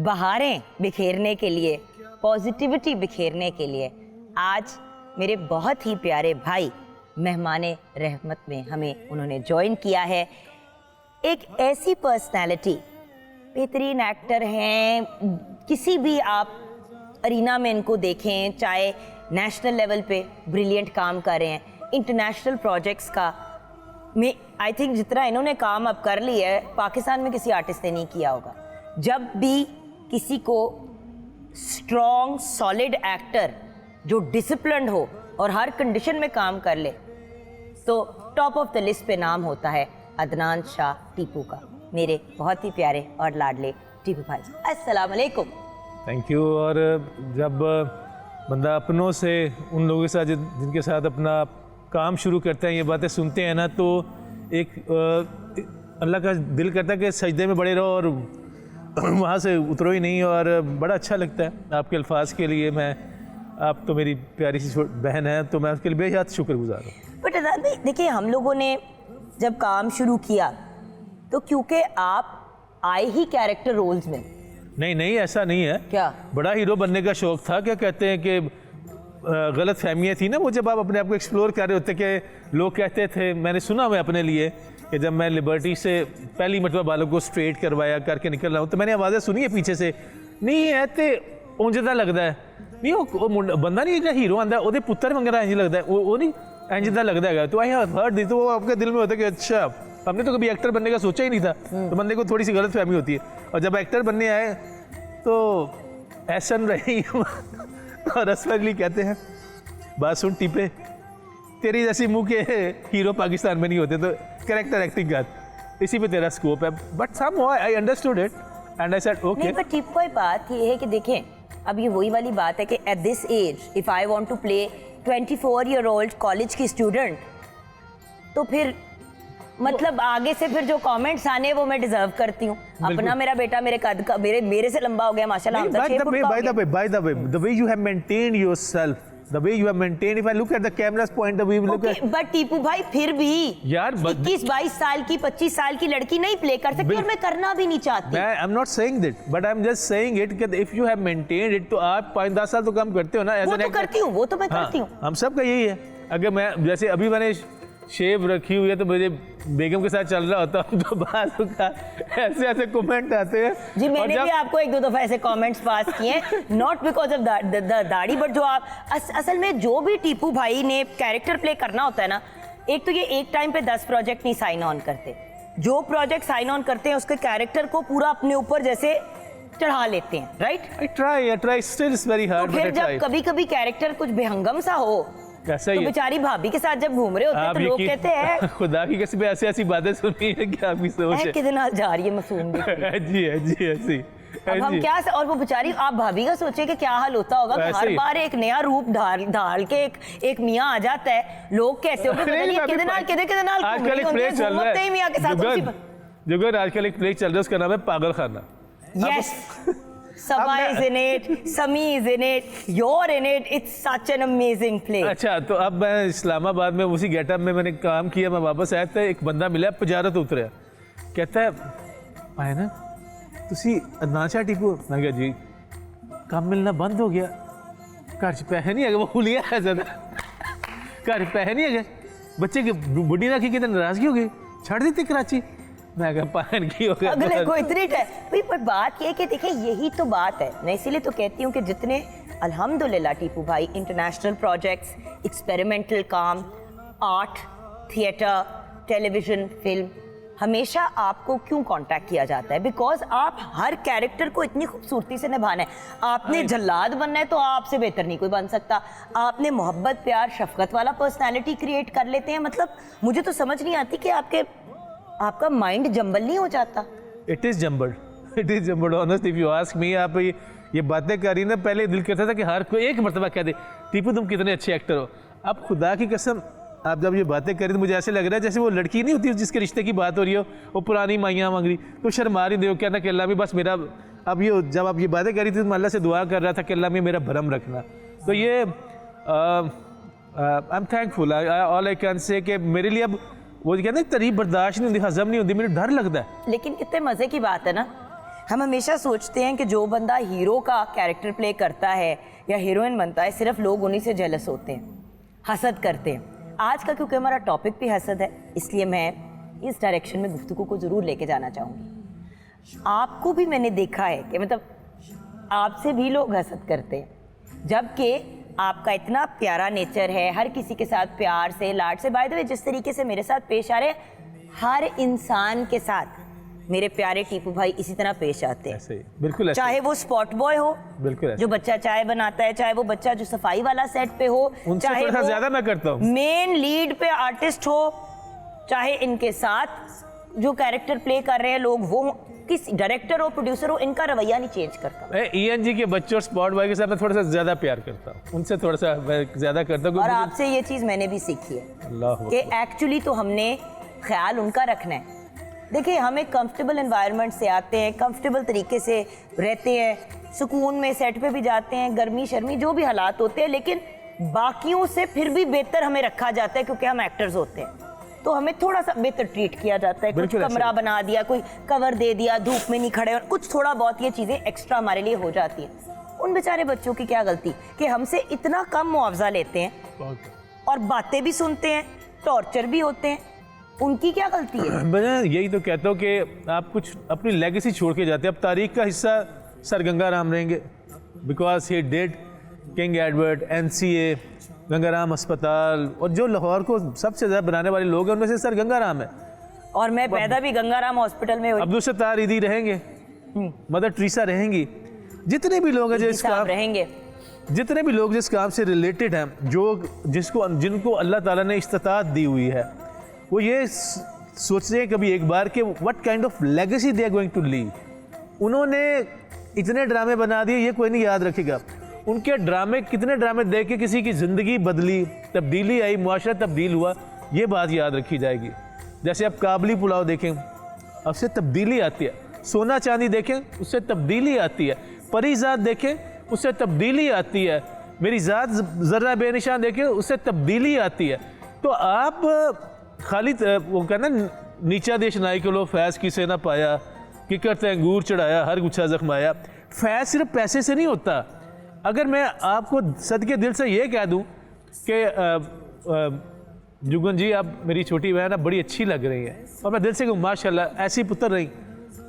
बहारें बिखेरने के लिए, पॉजिटिविटी बिखेरने के लिए आज मेरे बहुत ही प्यारे भाई मेहमाने रहमत में हमें उन्होंने ज्वाइन किया है। एक ऐसी पर्सनालिटी, बेहतरीन एक्टर हैं, किसी भी आप अरीना में इनको देखें, चाहे नेशनल लेवल पे ब्रिलियंट काम कर रहे हैं, इंटरनेशनल प्रोजेक्ट्स का में आई थिंक जितना इन्होंने काम अब कर लिया है पाकिस्तान में किसी आर्टिस्ट ने नहीं किया होगा। जब भी किसी को स्ट्रॉन्ग सॉलिड एक्टर जो डिसिप्लिन्ड हो और हर कंडीशन में काम कर ले तो टॉप ऑफ द लिस्ट पे नाम होता है अदनान शाह टीपू का। मेरे बहुत ही प्यारे और लाडले टीपू भाई, अस्सलाम वालेकुम। Thank you. और जब बंदा अपनों से उन लोगों के साथ जिनके साथ अपना काम शुरू करते हैं, ये बातें सुनते हैं ना, तो एक अल्लाह का दिल करता है कि सजदे में बड़े रहो और वहाँ से उतरो ही नहीं। और बड़ा अच्छा लगता है आपके अल्फाज के लिए। आप तो मेरी प्यारी सी बहन है, तो मैं उसके लिए बेहद शुक्रगुजार हूँ। बट अदान भाई देखिए, हम लोगों ने जब काम शुरू किया तो क्योंकि आप आए ही कैरेक्टर रोल्स में। नहीं, ऐसा नहीं है। क्या बड़ा हीरो बनने का शौक था। क्या कहते हैं कि गलत फहमियाँ थी ना वो, जब आप अपने आप को एक्सप्लोर कर रहे होते कि लोग कहते थे, मैंने सुना मैं अपने लिए कि जब मैं लिबर्टी से पहली मरतबा बालों को स्ट्रेट करवाया करके निकल रहा हूँ तो मैंने आवाज़ें सुनी है पीछे से, नहीं है तो ऊंजदा लगता है, नहीं वो बंदा नहीं जो हीरो आंदा वो पुत्र मंगना इंज लगता है, वो नहीं इंजदा लगता है। तो आई हैव हर्ड दिस, तो वो आपके दिल में होता है कि अच्छा हमने तो कभी एक्टर बनने का सोचा ही नहीं था। तो बंदे को थोड़ी सी गलत फहमी होती है। और जब एक्टर बनने आए तो एहसन रही और असफली कहते हैं बात सुन टीपे, तेरी जैसी मुंह के हीरो पाकिस्तान में नहीं होते, तो कैरेक्टर एक्टिंग कर, इसी पे तेरा स्कोप है। But somehow I understood it and I said okay. नहीं, पर टिप कोई बात ये है कि देखें, अब ये वही वाली बात है कि at this age if I want to play 24-year-old college की स्टूडेंट, तो फिर मतलब आगे से फिर जो कमेंट्स आने वो मैं डिजर्व करती हूँ। अपना मेरा बेटा मेरे कद का मेरे से लंबा हो गया माशाल्लाह। The way you have maintained yourself, the way you have maintained, if I look at the camera's point of view, look at. But Tipu भाई फिर भी यार 21-22 साल की 25 साल की लड़की नहीं प्ले कर सकती और मैं करना भी नहीं चाहती। I'm not saying that, but I'm just saying it कि if you have maintained it, तो आप 5-10 साल तो काम करते हो ना। वो तो करती हूँ, वो तो मैं करती हूँ। हम सब का यही है। अगर मैं जैसे अभी मैंने शेव रखी हुई है तो मुझे बेगम के साथ चल रहा होता हूँ तो बात होगा ऐसे कमेंट आते हैं। जी मैंने भी आपको 1-2 दफा ऐसे कमेंट्स पास किए, नॉट बिकॉज ऑफ दाढ़ी, बट जो आप असल में जो भी टीपू भाई ने कैरेक्टर प्ले करना होता है ना, एक तो ये एक टाइम पे 10 प्रोजेक्ट नहीं साइन ऑन करते। जो प्रोजेक्ट साइन ऑन करते हैं उसके कैरेक्टर को पूरा अपने ऊपर जैसे चढ़ा लेते हैं, right? I try still it's very hard, तो फिर जब कभी करेक्टर कुछ बेहंगम सा हो ऐसा ही तो बेचारी भाभी के साथ जब घूम रहे होते हैं तो लोग कहते हैं खुदा की कसम ऐसी बातें सुनी है कि आपकी सोच है कितने नाल जा रही है मासूम जी ऐसी। अब हम क्या और वो बेचारी, आप भाभी का सोचे कि क्या हाल होता होगा कि हर बार एक नया रूप ढाल के एक मियाँ आ जाता है। लोग कहते हो कितने नाल आजकल एक प्ले चल रहा है मियाँ के साथ जुगर, आजकल एक प्ले चल रहा है, उसका नाम है पागल खाना। Yes, Sabah is in it, Sami is in it, you're in it. It's such an amazing play. अच्छा, तो अब मैं इस्लामाबाद में उसी गेटअप में मैंने काम किया। मैं वापस आया था, एक बंदा मिला पजारत उतरा, कहता है आए ना तुसी अदनान शाह टीपू। मैं कहा जी, काम मिलना बंद हो गया, घर च पैसे नहीं है, वो खुलिया है ज़्यादा, घर पैसे नहीं है, बच्चे की बुढ़ी रखी कितने नाराजगी हो गई, छड़ दी थी कराची। मैं कहा पान की होगा अगले को इतनी भाई। पर बात ये कि देखिए यही तो बात है, मैं इसीलिए तो कहती हूँ कि जितने अल्हम्दुलिल्लाह टीपू भाई इंटरनेशनल प्रोजेक्ट्स, एक्सपेरिमेंटल काम, आर्ट, थिएटर, टेलीविज़न, फिल्म, हमेशा आपको क्यों कांटेक्ट किया जाता है? बिकॉज आप हर कैरेक्टर को इतनी खूबसूरती से निभाना है। आपने जल्लाद बनना है तो आपसे बेहतर नहीं कोई बन सकता। आपने मोहब्बत, प्यार, शफकत वाला पर्सनैलिटी क्रिएट कर लेते हैं। मतलब मुझे तो समझ नहीं आती कि आपका माइंड जंबल नहीं हो जाता। It is jumbled honest if you ask me. आप ये बातें कर रही ना, पहले दिल करता था कि हर कोई एक मरतबा कह दे टीपू तुम कितने अच्छे एक्टर हो। अब खुदा की कसम आप जब ये बातें कर रही तो मुझे ऐसे लग रहा है जैसे वो लड़की नहीं होती जिसके रिश्ते की बात हो रही हो, वो पुरानी माइयाँ मांग रही तो शर्मा रही हो, कहना कि अल्लाह भी बस मेरा। अब ये जब आप ये बातें कर रही थी तो मैं अल्लाह से दुआ कर रहा था कि अल्लाह में मेरा भरम रखना। तो ये I am thankful, all I can say कि मेरे लिए अब वो कहते हैं तारीफ बर्दाश्त नहीं होती, हजम नहीं होती, मुझे डर लगता है। लेकिन कितने मजे की बात है ना हम हमेशा सोचते हैं कि जो बंदा हीरो का कैरेक्टर प्ले करता है या हीरोइन बनता है, सिर्फ लोग उन्हीं से जेलस होते हैं, हसद करते हैं। आज का क्योंकि हमारा टॉपिक भी हसद है, इसलिए मैं इस डायरेक्शन में गुफ्तगू को ज़रूर लेके जाना चाहूँगी। आपको भी मैंने देखा है कि मतलब आपसे भी लोग हसद करते हैं, जबकि आपका इतना प्यारा नेचर है, हर किसी के साथ प्यार से, लाड से। बाय द वे, जिस तरीके से मेरे साथ पेश आ रहे हैं, हर इंसान के साथ मेरे प्यारे टीपू भाई इसी तरह पेश आते हैं। ऐसे ही, बिल्कुल ऐसे। चाहे वो स्पॉट बॉय हो, बिल्कुल ऐसे। जो बच्चा चाय बनाता है, चाहे वो बच्चा जो सफाई वाला सेट पे हो, उनसे चाहे थोड़ा वो ज्यादा मैं करता हूँ। मेन लीड पे आर्टिस्ट हो, चाहे इनके साथ जो कैरेक्टर प्ले कर रहे हैं लोग वो किस डायरेक्टर हो, प्रोड्यूसर हो, इनका रवैया नहीं चेंज करता। मैं ENG के बच्चों और स्पॉट बॉय के साथ मैं थोड़ा सा ज्यादा प्यार करता हूँ, उनसे थोड़ा सा मैं ज्यादा करता हूँ। और आपसे ये चीज मैंने भी सीखी है अल्लाह कि एक्चुअली तो हमने ख्याल उनका रखना है। देखिए, हम एक कंफर्टेबल एनवायरनमेंट से आते हैं, कंफर्टेबल तरीके से रहते हैं, सुकून में सेट पे भी जाते हैं, गर्मी शर्मी जो भी हालात होते हैं, लेकिन बाकियों से फिर भी बेहतर हमें रखा जाता है क्योंकि हम एक्टर्स होते हैं। तो हमें थोड़ा सा बेहतर ट्रीट किया जाता है, कुछ कमरा बना दिया, कोई कवर दे दिया, धूप में नहीं खड़े, और कुछ थोड़ा बहुत ये चीज़ें एक्स्ट्रा हमारे लिए हो जाती हैं। उन बेचारे बच्चों की क्या गलती कि हमसे इतना कम मुआवजा लेते हैं और बातें भी सुनते हैं, टॉर्चर भी होते हैं, उनकी क्या गलती है? मैं यही तो कहता हूँ कि आप कुछ अपनी लेगेसी छोड़ के जाते हैं। अब तारीख का हिस्सा सर गंगाराम रहेंगे, because he did king Edward, NCA, Gangaram अस्पताल, और जो लाहौर को सबसे ज़्यादा बनाने वाले लोग हैं उनमें से सर गंगाराम है। और मैं पैदा भी गंगाराम हॉस्पिटल में हुई। अब्दुल सत्तार ईदी रहेंगे, मदर ट्रीसा रहेंगी, जितने भी लोग हैं जो इस काम रहेंगे, जितने भी लोग जिस काम से रिलेटेड हैं, जिनको अल्लाह ताला ने इस्तिताअत दी हुई है, वो ये सोचते हैं कभी एक बार कि what kind of legacy they are going to leave. उन्होंने इतने ड्रामे बना दिए, ये कोई नहीं याद रखेगा। उनके ड्रामे, कितने ड्रामे देख के किसी की ज़िंदगी बदली, तब्दीली आई, मुआशरा तब्दील हुआ, ये बात याद रखी जाएगी। जैसे आप काबली पुलाव देखें, उससे तब्दीली आती है। सोना चांदी देखें, उससे तब्दीली आती है। परी ज़ात देखें, उससे तब्दीली आती है। मेरी ज़ात ज़र्रा बेनिशान देखें, उससे तब्दीली आती है। तो आप खाली वो कहना नीचा देश नाई को लो, फैज़ किसे ना पाया, कि करते अंगूर चढ़ाया, हर गुच्छा जख्माया। फैज़ सिर्फ पैसे से नहीं होता। अगर मैं आपको सदके दिल से ये कह दूं कि जुगन जी, आप मेरी छोटी बहन, आप बड़ी अच्छी लग रही हैं, और मैं दिल से कहूँ माशाल्लाह ऐसी पुत्र रही,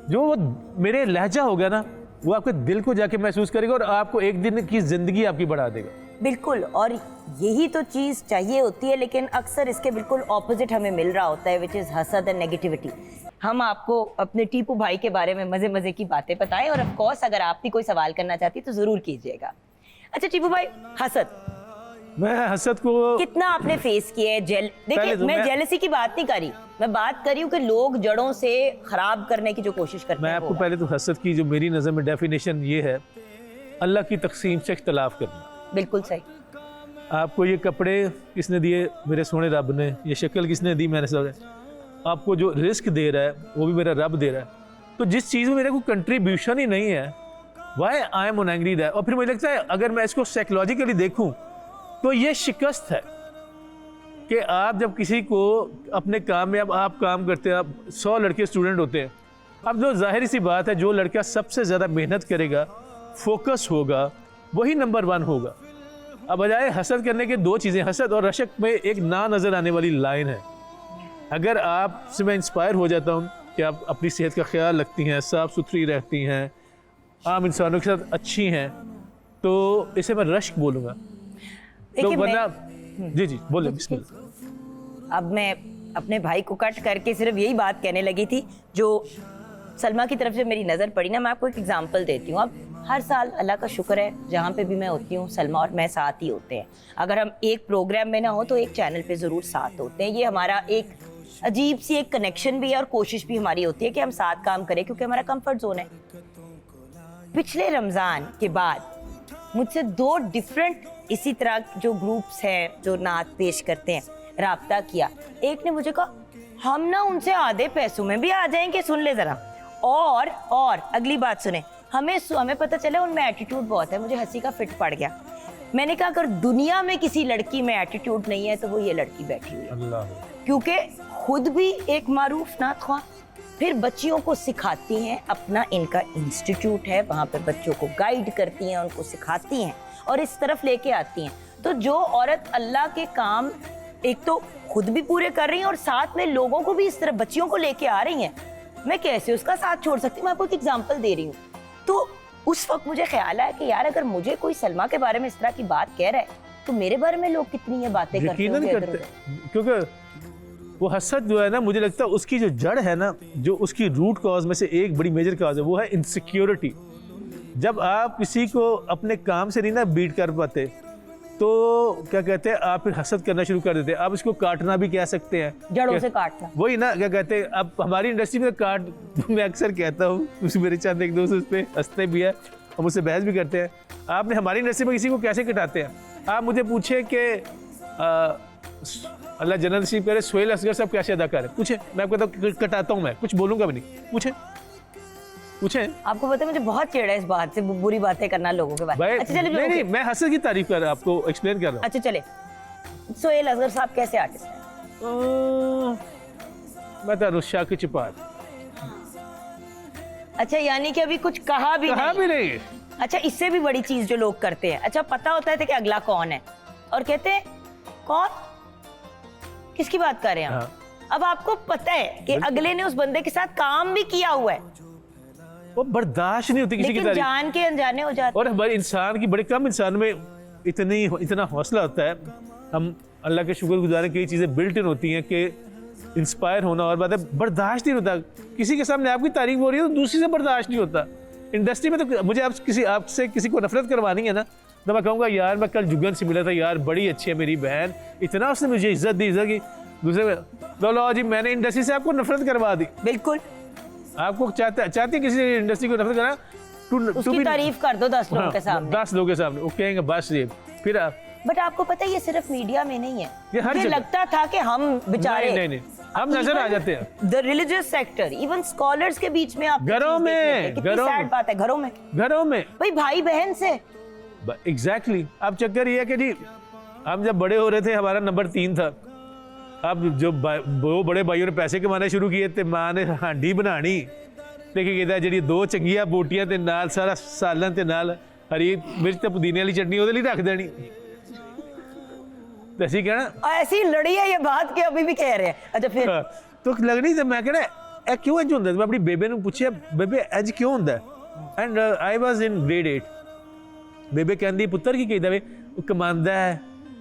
जो वो मेरे लहजा हो गया ना, वो आपके दिल को जाके महसूस करेगा और आपको एक दिन की ज़िंदगी आपकी बढ़ा देगा। बिल्कुल, और यही तो चीज़ चाहिए होती है, लेकिन अक्सर इसके बिल्कुल ऑपोजिट हमें मिल रहा होता है, विच इज़ हसद एंड नेगेटिविटी। हम आपको अपने टीपू भाई के बारे में मज़े मज़े की बातें बताएं, और ऑफ कोर्स अगर आप भी कोई सवाल करना चाहती तो ज़रूर कीजिएगा। अच्छा टीपू भाई, हसद, मैं हसद को कितना आपने फेस किया है? देखिए, तो मैं जेलसी की बात नहीं करी, मैं बात करी हूँ कि लोग जड़ों से खराब करने की जो कोशिश करते हैं। मैं आपको पहले तो हसद की जो मेरी नज़र में डेफिनेशन ये है, अल्लाह की तकसीम से इख्तलाफ करना। बिल्कुल सही। आपको ये कपड़े किसने दिए? मेरे सोने रब ने। ये शक्ल किसने दी? मैंने सब। आपको जो रिस्क दे रहा है वो भी मेरा रब दे रहा है। तो जिस चीज़ में मेरे को कंट्रीब्यूशन ही नहीं है, why I am on angry that. और फिर मुझे लगता है अगर मैं इसको साइकोलॉजिकली देखूं तो ये शिकस्त है कि आप जब किसी को अपने काम में, अब आप काम करते हैं, आप 100 लड़के स्टूडेंट होते हैं, अब जो जाहिर सी बात है, जो लड़का सबसे ज़्यादा मेहनत करेगा, फोकस होगा, वही नंबर 1 होगा। अब बजाय हसद करने के दो चीज़ें, हसद और रशक में एक ना नज़र आने वाली लाइन है। अगर आपसे मैं इंस्पायर हो जाता हूँ कि आप अपनी सेहत का ख्याल रखती हैं, साफ़ सुथरी रहती हैं, आम इंसानों के साथ अच्छी हैं, तो इसे मैं रश्क बोलूँगा। तो वरना जी जी बोले बिस्मिल्लाह। अब मैं अपने भाई को कट करके सिर्फ यही बात कहने लगी थी जो सलमा की तरफ से मेरी नज़र पड़ी ना। मैं आपको एक एग्जांपल देती हूँ। अब हर साल अल्लाह का शुक्र है, जहाँ पे भी मैं होती हूँ सलमा और मैं साथ ही होते हैं। अगर हम एक प्रोग्राम में ना हो तो एक चैनल पे ज़रूर साथ होते हैं। ये हमारा एक अजीब सी एक कनेक्शन भी है और कोशिश भी हमारी होती है कि हम साथ काम करें, क्योंकि हमारा कंफर्ट जोन है। पिछले रमज़ान के बाद मुझसे 2 डिफरेंट इसी तरह जो ग्रुप्स हैं जो नात पेश करते हैं, राब्ता किया। एक ने मुझे कहा हम ना उनसे आधे पैसों में भी आ जाएंगे, सुन ले ज़रा। और अगली बात सुने, हमें पता चला उनमें एटीट्यूड बहुत है। मुझे हंसी का फिट पड़ गया। मैंने कहा अगर दुनिया में किसी लड़की में एटीट्यूड नहीं है तो वो ये लड़की बैठी हुई है, क्योंकि खुद भी एक मारूफ नात ख्वाह, फिर बच्चियों को सिखाती हैं, अपना इनका इंस्टीट्यूट है, वहाँ पे बच्चों को गाइड करती हैं, उनको सिखाती हैं और इस तरफ लेके आती हैं। तो जो औरत अल्लाह के काम एक तो खुद भी पूरे कर रही हैं और साथ में लोगों को भी इस तरह बच्चियों को लेके आ रही हैं, मैं कैसे उसका साथ छोड़ सकती हूँ। मैं आपको एक एग्जाम्पल दे रही हूँ। तो उस वक्त मुझे ख्याल आया कि यार अगर मुझे कोई सलमा के बारे में इस तरह की बात कह रहा है तो मेरे बारे में लोग कितनी ये बातें करते यकीनन होंगे करते, क्योंकि वो हसद जो है ना, मुझे लगता है उसकी जो जड़ है ना, जो उसकी रूट कॉज में से एक बड़ी मेजर कॉज है, वो है इनसिक्योरिटी। जब आप किसी को अपने काम से नहीं ना बीट कर पाते तो क्या कहते हैं, आप फिर हसद करना शुरू कर देते हैं। आप इसको काटना भी कह सकते हैं, जड़ों से काटना। वही ना, क्या कहते हैं, अब हमारी इंडस्ट्री में काट मैं अक्सर कहता हूँ, मेरे चंद एक दोस्त उस पर हंसते भी है और मुझसे बहस भी करते हैं। आपने हमारी इंडस्ट्री में किसी को कैसे कटाते हैं? आप मुझे पूछे कि अल्लाह जन्नत नसीब करे, सोहेल असगर साहब कैसे अदा करें, पूछे, मैं आपको कहता कटाता हूँ, मैं कुछ बोलूँगा भी नहीं, पूछे। आपको पता है मुझे बहुत चिढ़ है इस बात से, बुरी बातें करना लोगों के बारे में। अच्छा चलिए, नहीं, मैं हसन की तारीफ कर रहा हूँ, आपको एक्सप्लेन कर रहा हूँ। अच्छा चले, सोहेल असगर साहब कैसे आर्टिस्ट हैं? मैं तो रुशा की चिपार। अच्छा, यानी कि अभी कुछ कहा भी नहीं। अच्छा, इससे भी बड़ी चीज जो लोग करते हैं, अच्छा पता होता है कि अगला कौन है और कहते हैं कौन, किसकी बात कर रहे हैं आप? अब आपको पता है कि अगले ने उस बंदे के साथ काम भी किया हुआ है, वो बर्दाश्त नहीं होती किसी की तारीफ, जान के अनजाने हो जाते। और हमारे इंसान की, बड़े कम इंसान में इतना हौसला होता है। हम अल्लाह के शुक्रगुजार हैं, कई चीज़ें बिल्ट इन होती हैं कि इंस्पायर होना, और बात है बर्दाश्त नहीं होता किसी के सामने आपकी तारीफ हो रही है तो दूसरी से बर्दाश्त नहीं होता। इंडस्ट्री में तो मुझे आपसे किसी को नफरत करवानी है ना, तो मैं कहूँगा यार मैं कल जुगन से मिला था, यार बड़ी अच्छी है मेरी बहन, इतना उसने मुझे इज्जत दी कि दूसरे में लो जी मैंने इंडस्ट्री से आपको नफरत करवा दी। बिल्कुल, आपको चाहते किसी इंडस्ट्री को नफरत करना, उसकी तारीफ कर दो 10 लोगों के सामने, 10 लोगों के सामने, वो कहेंगे बस ये फिर आप। बट आपको पता है ये सिर्फ मीडिया में नहीं है, ये हर मुझे लगता था कि हम बेचारे नहीं, हम नजर आ जाते हैं। The religious sector, even scholars के बीच में आप घरों में, सैड बात है, घरों में भाई बहन से एग्जैक्टली। अब चक्कर ये है कि जी हम जब बड़े हो रहे थे हमारा नंबर 3 था। अब जो वो बड़े भाइयों ने पैसे कमाने शुरू किए थे, माँ ने हांडी बनानी लेके कहता जी 2 चंगिया बोटियां ते नाल सारा सालन ते नाल हरी मिर्च ते पुदीने वाली चटनी ਉਹਦੇ ਲਈ रख देनी। तो ऐसी कहना, ऐसी लड़ी है ये बात के अभी भी कह रहे हैं। अच्छा फिर तो लगनी तो मैं कहना ਇਹ क्यों इंज ਹੁੰਦਾ? मैं अपनी बेबे ਨੂੰ ਪੁੱਛਿਆ बेबे इंज क्यों ਹੁੰਦਾ? And I was in grade 8। बेबे कहती पुत्तर की कहदा वे कमांदा है,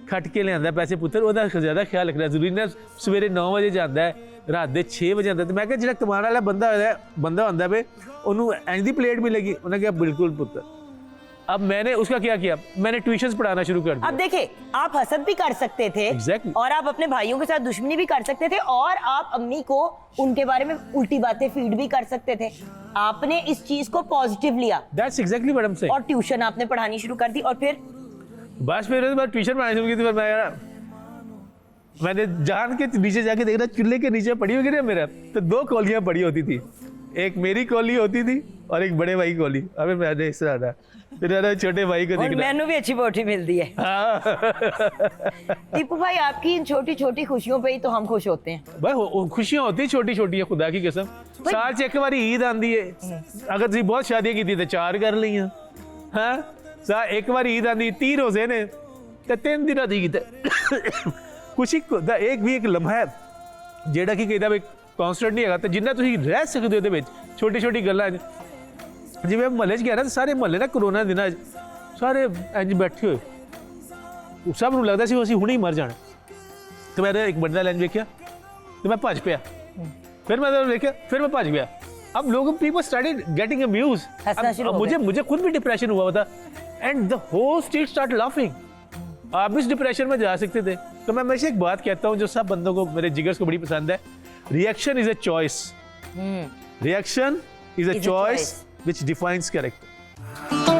खट के लियांदा पैसे पुत्तर, ਉਹਦਾ ਜ਼ਿਆਦਾ ਖਿਆਲ ਰੱਖਣਾ ਜ਼ਰੂਰੀ ਨਾ, ਸਵੇਰੇ 9 ਵਜੇ ਜਾਂਦਾ ਹੈ, रात ਦੇ 6 ਵਜੇ ਆਉਂਦਾ। ਤੇ ਮੈਂ ਕਿਹਾ ਜਿਹੜਾ ਕਮਾਉਣ ਵਾਲਾ ਬੰਦਾ ਹੁੰਦਾ ਵੇ ਉਹਨੂੰ ਇੰਜ ਦੀ ਪਲੇਟ ਮਿਲੇਗੀ? ਉਹਨੇ ਕਿਹਾ बिल्कुल पुत्तर। अब मैंने उसका क्या किया, मैंने ट्यूशंस पढ़ाना शुरू कर दिया। अब देखिए, आप हसद भी कर सकते थे exactly. और आप अपने भाइयों के साथ दुश्मनी भी कर सकते थे और आप अम्मी को उनके बारे में उल्टी बातें फीड भी कर सकते थे। आपने इस चीज को पॉजिटिव लिया। That's exactly what I'm saying. और ट्यूशन आपने पढ़ानी शुरू कर दी और फिर बस फिर ट्यूशन पढ़ानी शुरू की थी। फिर मैंने जान के नीचे जाके देखना, चूल्हे के नीचे पड़ी होगी ना मेरा, तो 2 कौलियां पड़ी होती थी, एक मेरी कौली होती थी और एक बड़े भाई कौली। अबे मैंने इस तरह फिर छोटे भाई को देखना, मैंने भी अच्छी बोटी मिलती है। टीपू भाई, आपकी इन छोटी छोटी खुशियों पे ही तो हम खुश होते हैं भाई। खुशियां होती छोटी छोटी है, खुदा की कसम। साल च एक बार ईद आती है, अगर तुम बहुत शादियां की तो 4 कर ली। हाँ, एक बार ईद आती, 30 रोजे ने तो 3 दिन दी खुशी ਦਾ एक भी एक लम्हा है ਜਿਹੜਾ ਕਿ ਕਹਿੰਦਾ ਵੀ ਕਨਸਟੈਂਟ ਨਹੀਂ ਹੈਗਾ, ਤੇ ਜਿੰਨਾ ਤੁਸੀਂ ਰਹਿ ਸਕਦੇ ਹੋ ਉਹਦੇ ਵਿੱਚ ਛੋਟੀ ਛੋਟੀ ਗੱਲਾਂ। ਜਿਵੇਂ ਮਹੱਲੇ 'ਚ ਗਿਆ ਨਾ, ਸਾਰੇ ਮਹੱਲੇ ਨਾ ਕਰੋਨਾ ਦੇ ਦਿਨਾਂ 'ਚ ਸਾਰੇ ਇੰਜ ਬੈਠੇ ਹੋਏ, ਸਭ ਨੂੰ ਲੱਗਦਾ ਸੀ ਅਸੀਂ ਹੁਣੇ ਹੀ ਮਰ ਜਾਣਾ। ਤੇ ਮੈਂ ਇੱਕ ਬੰਦਾ ਲੈਣ ਵੇਖਿਆ ਤੇ ਮੈਂ ਭੱਜ ਪਿਆ, फिर मैं देखा, फिर मैं भज गया। अब लोग पीपल स्टार्टेड गेटिंग अम्यूज्ड। मुझे खुद भी डिप्रेशन हुआ था and the whole street start laughing. आप भी इस डिप्रेशन में जा सकते थे। तो मैं हमेशा एक बात कहता हूँ जो सब बंदों को, मेरे जिगर्स को बड़ी पसंद है, reaction is a choice. Reaction is a choice which defines character.